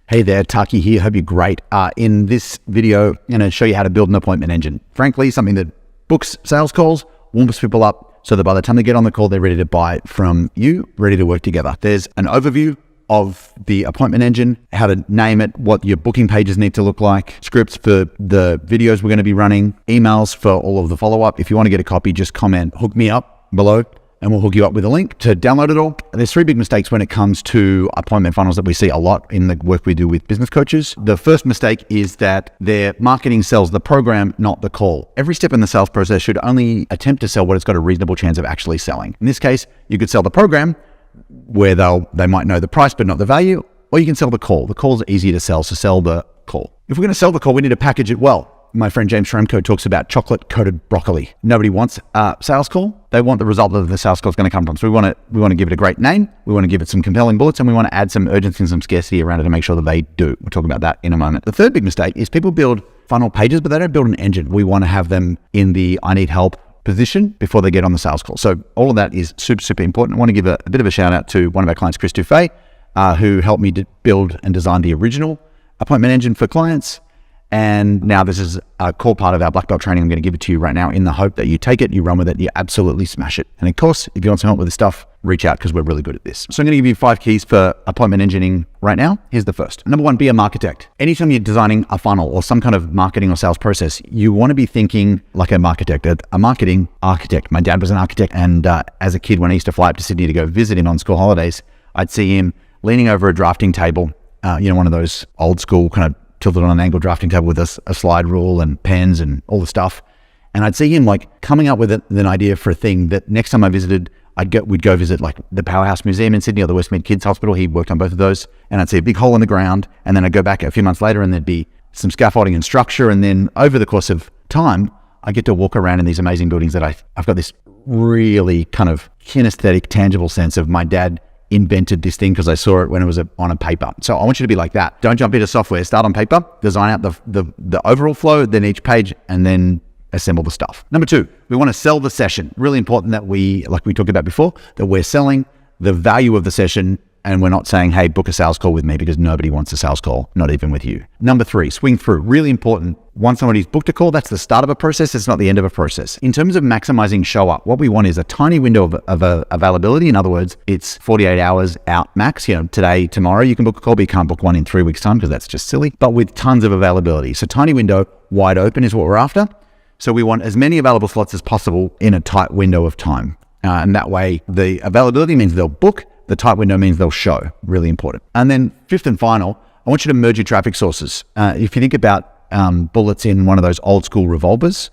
Hey there, Taki here. Hope you're great. In this video, I'm going to show you how to build an appointment engine. Frankly, something that books sales calls, warms people up, so that by the time they get on the call, they're ready to buy from you, ready to work together. There's an overview of the appointment engine, how to name it, what your booking pages need to look like, scripts for the videos we're going to be running, emails for all of the follow-up. If you want to get a copy, just comment, hook me up below, and we'll hook you up with a link to download it all. There's three big mistakes when it comes to appointment funnels that we see a lot in the work we do with business coaches. The first mistake is that their marketing sells the program, not the call. Every step in the sales process should only attempt to sell what it's got a reasonable chance of actually selling. In this case, you could sell the program where they might know the price but not the value, or you can sell the call. The call's easy to sell, so sell the call. If we're going to sell the call, we need to package it well. My friend James Schramko talks about chocolate-coated broccoli. Nobody wants a sales call. They want the result that the sales call is going to come from. So we want to give it a great name. We want to give it some compelling bullets, and we want to add some urgency and some scarcity around it to make sure that they do. We'll talk about that in a moment. The third big mistake is people build funnel pages, but they don't build an engine. We want to have them in the I need help position before they get on the sales call. So all of that is super, super important. I want to give a bit of a shout out to one of our clients, Chris Dufay, who helped me to build and design the original appointment engine for clients. And now this is a core part of our black belt training. I'm going to give it to you right now in the hope that you take it, you run with it, you absolutely smash it. And of course, if you want some help with this stuff, reach out because we're really good at this. So I'm going to give you 5 keys for appointment engineering right now. Here's the first. Number 1, be a architect. Anytime you're designing a funnel or some kind of marketing or sales process, you want to be thinking like a architect, a marketing architect. My dad was an architect, and as a kid, when I used to fly up to Sydney to go visit him on school holidays, I'd see him leaning over a drafting table, one of those old school kind of tilted on an angle drafting table with a slide rule and pens and all the stuff. And I'd see him like coming up with an idea for a thing that next time I visited, we'd go visit like the Powerhouse Museum in Sydney or the Westmead Kids Hospital. He worked on both of those. And I'd see a big hole in the ground. And then I'd go back a few months later and there'd be some scaffolding and structure. And then over the course of time, I get to walk around in these amazing buildings that I've got this really kind of kinesthetic, tangible sense of my dad invented this thing because I saw it when it was on a paper. So I want you to be like that. Don't jump into software. Start on paper, design out the overall flow, then each page, and then assemble the stuff. Number 2, we want to sell the session. Really important that like we talked about before, that we're selling the value of the session, and we're not saying, hey, book a sales call with me, because nobody wants a sales call, not even with you. Number 3, swing through. Really important. Once somebody's booked a call, that's the start of a process. It's not the end of a process. In terms of maximizing show up, what we want is a tiny window of availability. In other words, it's 48 hours out max. Today, tomorrow, you can book a call, but you can't book one in 3 weeks' time because that's just silly, but with tons of availability. So tiny window, wide open is what we're after. So we want as many available slots as possible in a tight window of time. And that way, the availability means they'll book. The tight window means they'll show. Really important. And then 5th and final, I want you to merge your traffic sources. If you think about bullets in one of those old school revolvers,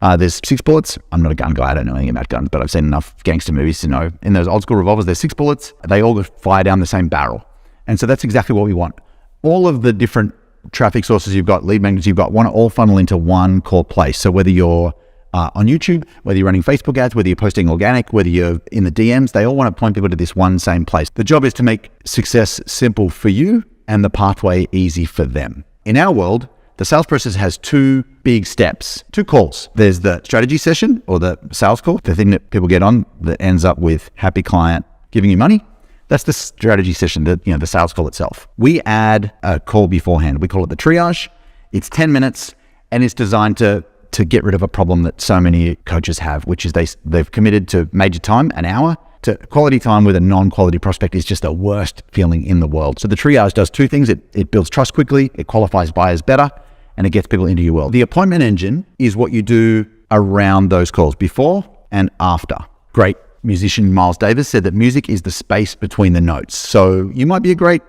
there's 6 bullets. I'm not a gun guy. I don't know anything about guns, but I've seen enough gangster movies to know in those old school revolvers, there's 6 bullets. They all fire down the same barrel. And so that's exactly what we want. All of the different traffic sources you've got, lead magnets you've got, want to all funnel into one core place. So whether you're on YouTube, whether you're running Facebook ads, whether you're posting organic, whether you're in the DMs, they all want to point people to this one same place. The job is to make success simple for you and the pathway easy for them. In our world, the sales process has 2 big steps, 2 calls. There's the strategy session or the sales call, the thing that people get on that ends up with happy client giving you money. That's the strategy session, the sales call itself. We add a call beforehand. We call it the triage. It's 10 minutes and it's designed to get rid of a problem that so many coaches have, which is they've committed to major time, an hour, to quality time with a non-quality prospect is just the worst feeling in the world. So the triage does 2 things. It builds trust quickly, it qualifies buyers better, and it gets people into your world. The appointment engine is what you do around those calls, before and after. Great musician Miles Davis said that music is the space between the notes. So you might be a great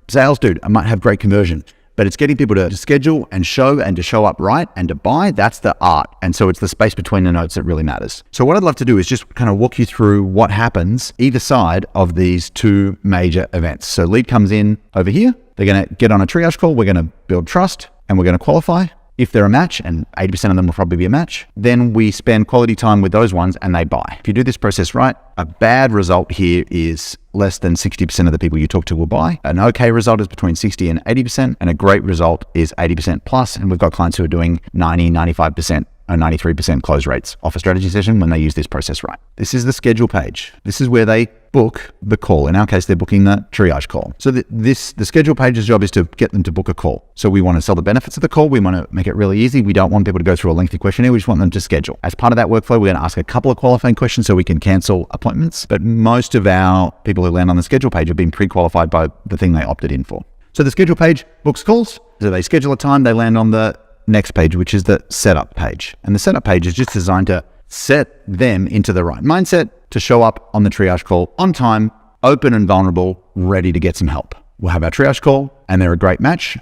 sales dude, I might have great conversion, but it's getting people to schedule and to show up right and to buy. That's the art. And so it's the space between the notes that really matters. So what I'd love to do is just kind of walk you through what happens either side of these 2 major events. So lead comes in over here. They're going to get on a triage call. We're going to build trust and we're going to qualify. If they're a match, and 80% of them will probably be a match, then we spend quality time with those ones and they buy. If you do this process right, a bad result here is less than 60% of the people you talk to will buy. An okay result is between 60 and 80%, and a great result is 80% plus. And we've got clients who are doing 90, 95%, or 93% close rates off a strategy session when they use this process right. This is the schedule page. This is where they book the call. In our case, they're booking the triage call. So the schedule page's job is to get them to book a call. So we want to sell the benefits of the call. We want to make it really easy. We don't want people to go through a lengthy questionnaire. We just want them to schedule. As part of that workflow, we're going to ask a couple of qualifying questions so we can cancel appointments. But most of our people who land on the schedule page have been pre-qualified by the thing they opted in for. So the schedule page books calls. So they schedule a time, they land on the next page, which is the setup page. And the setup page is just designed to set them into the right mindset to show up on the triage call on time, open and vulnerable, ready to get some help. We'll have our triage call and they're a great match.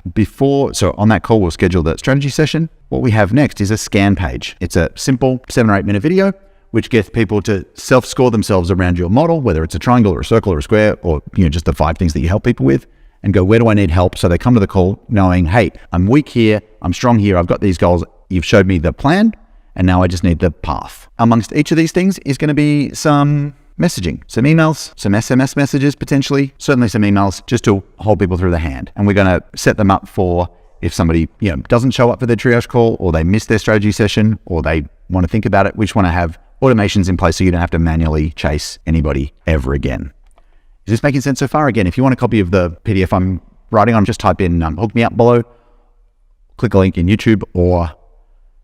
So on that call, we'll schedule the strategy session. What we have next is a scan page. It's a simple 7 or 8 minute video, which gets people to self-score themselves around your model, whether it's a triangle or a circle or a square, or just the 5 things that you help people with, and go, where do I need help? So they come to the call knowing, hey, I'm weak here, I'm strong here, I've got these goals, you've showed me the plan, and now I just need the path. Amongst each of these things is going to be some messaging, some emails, some SMS messages potentially, certainly some emails just to hold people through the hand. And we're going to set them up for if somebody doesn't show up for their triage call, or they miss their strategy session, or they want to think about it. We just want to have automations in place so you don't have to manually chase anybody ever again. Is this making sense so far? Again, if you want a copy of the PDF I'm writing on, just type in hook me up below, click a link in YouTube, or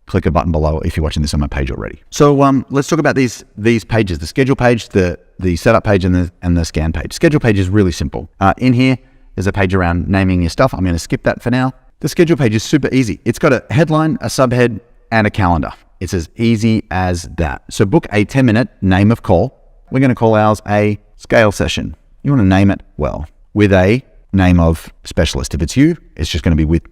click a button below if you're watching this on my page already. So let's talk about these pages, the schedule page, the setup page, and the scan page. Schedule page is really simple. In here, there's a page around naming your stuff. I'm going to skip that for now. The schedule page is super easy. It's got a headline, a subhead, and a calendar. It's as easy as that. So book a 10-minute name of call. We're going to call ours a scale session. You want to name it well with a name of specialist. If it's you, it's just going to be with,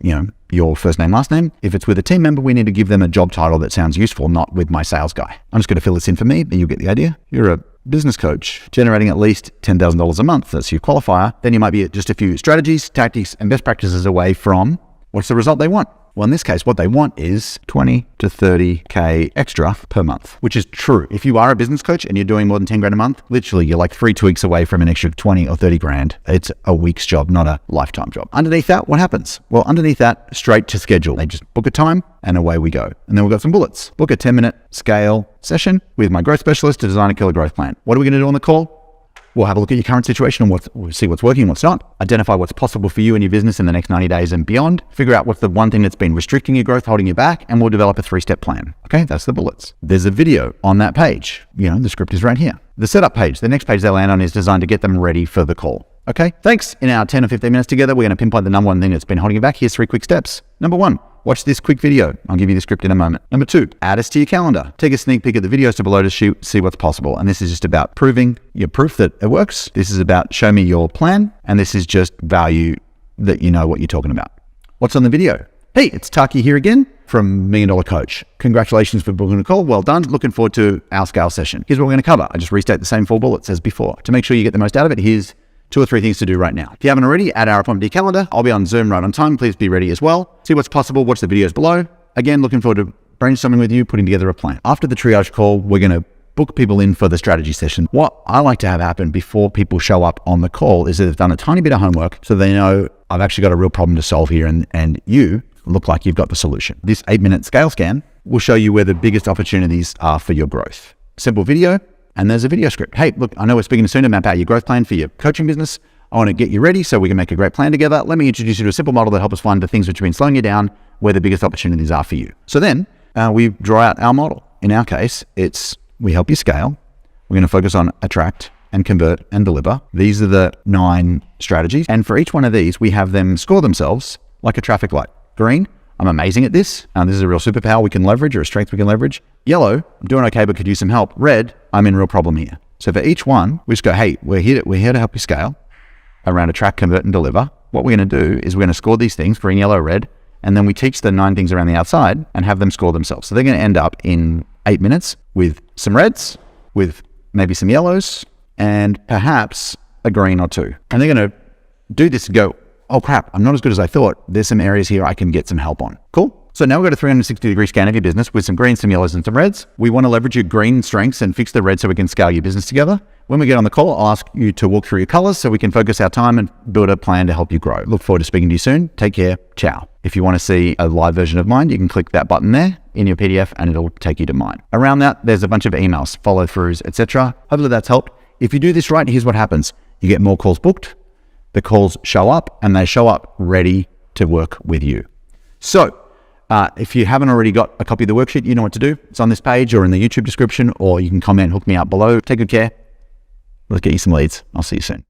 your first name, last name. If it's with a team member, we need to give them a job title that sounds useful, not with my sales guy. I'm just going to fill this in for me, but you get the idea. You're a business coach generating at least $10,000 a month. That's your qualifier. Then you might be just a few strategies, tactics, and best practices away from what's the result they want. Well, in this case, what they want is 20 to 30K extra per month, which is true. If you are a business coach and you're doing more than 10 grand a month, literally you're like 3 tweaks away from an extra 20 or 30 grand. It's a week's job, not a lifetime job. Underneath that, what happens? Well, underneath that, straight to schedule. They just book a time and away we go. And then we've got some bullets. Book a 10-minute scale session with my growth specialist to design a killer growth plan. What are we going to do on the call? We'll have a look at your current situation and we'll see what's working and what's not. Identify what's possible for you and your business in the next 90 days and beyond. Figure out what's the one thing that's been restricting your growth, holding you back, and we'll develop a 3-step plan. Okay, that's the bullets. There's a video on that page. The script is right here. The setup page, the next page they land on, is designed to get them ready for the call. Okay, thanks. In our 10 or 15 minutes together, we're going to pinpoint the number one thing that's been holding you back. Here's 3 quick steps. Number 1, watch this quick video. I'll give you the script in a moment. Number 2, add us to your calendar. Take a sneak peek at the videos to below to see what's possible. And this is just about proving your proof that it works. This is about show me your plan. And this is just value that you know what you're talking about. What's on the video? Hey, it's Taki here again from $1 Million Coach. Congratulations for booking a call. Well done. Looking forward to our scale session. Here's what we're going to cover. I just restate the same 4 bullets as before. To make sure you get the most out of it, here's 2 or 3 things to do right now. If you haven't already, add our appointment to your calendar. I'll be on Zoom right on time. Please be ready as well. See what's possible. Watch the videos below. Again, looking forward to brainstorming with you, putting together a plan. After the triage call, we're going to book people in for the strategy session. What I like to have happen before people show up on the call is that they've done a tiny bit of homework so they know I've actually got a real problem to solve here and you look like you've got the solution. This 8-minute scale scan will show you where the biggest opportunities are for your growth. Simple video, and there's a video script. Hey, look, I know we're speaking soon to map out your growth plan for your coaching business. I want to get you ready so we can make a great plan together. Let me introduce you to a simple model that helps us find the things which have been slowing you down, where the biggest opportunities are for you. So then we draw out our model. In our case, we help you scale. We're going to focus on attract and convert and deliver. These are the 9 strategies. And for each one of these, we have them score themselves like a traffic light. Green, I'm amazing at this. This is a real superpower we can leverage, or a strength we can leverage. Yellow, I'm doing okay, but could use some help. Red, I'm in real problem here. So for each one, we just go, hey, we're here to help you scale around attract, convert, and deliver. What we're going to do is we're going to score these things, green, yellow, red, and then we teach the 9 things around the outside and have them score themselves. So they're going to end up in 8 minutes with some reds, with maybe some yellows, and perhaps a green or 2. And they're going to do this and go, oh crap, I'm not as good as I thought. There's some areas here I can get some help on. Cool. So now we've got a 360-degree scan of your business with some greens, some yellows, and some reds. We want to leverage your green strengths and fix the red so we can scale your business together. When we get on the call, I'll ask you to walk through your colors so we can focus our time and build a plan to help you grow. Look forward to speaking to you soon. Take care. Ciao. If you want to see a live version of mine, you can click that button there in your PDF and it'll take you to mine. Around that, there's a bunch of emails, follow-throughs, etc. Hopefully that's helped. if you do this right, here's what happens. You get more calls booked, the calls show up, and they show up ready to work with you. So if you haven't already got a copy of the worksheet, you know what to do. It's on this page or in the YouTube description, or you can comment, hook me up below. Take good care. Let's get you some leads. I'll see you soon.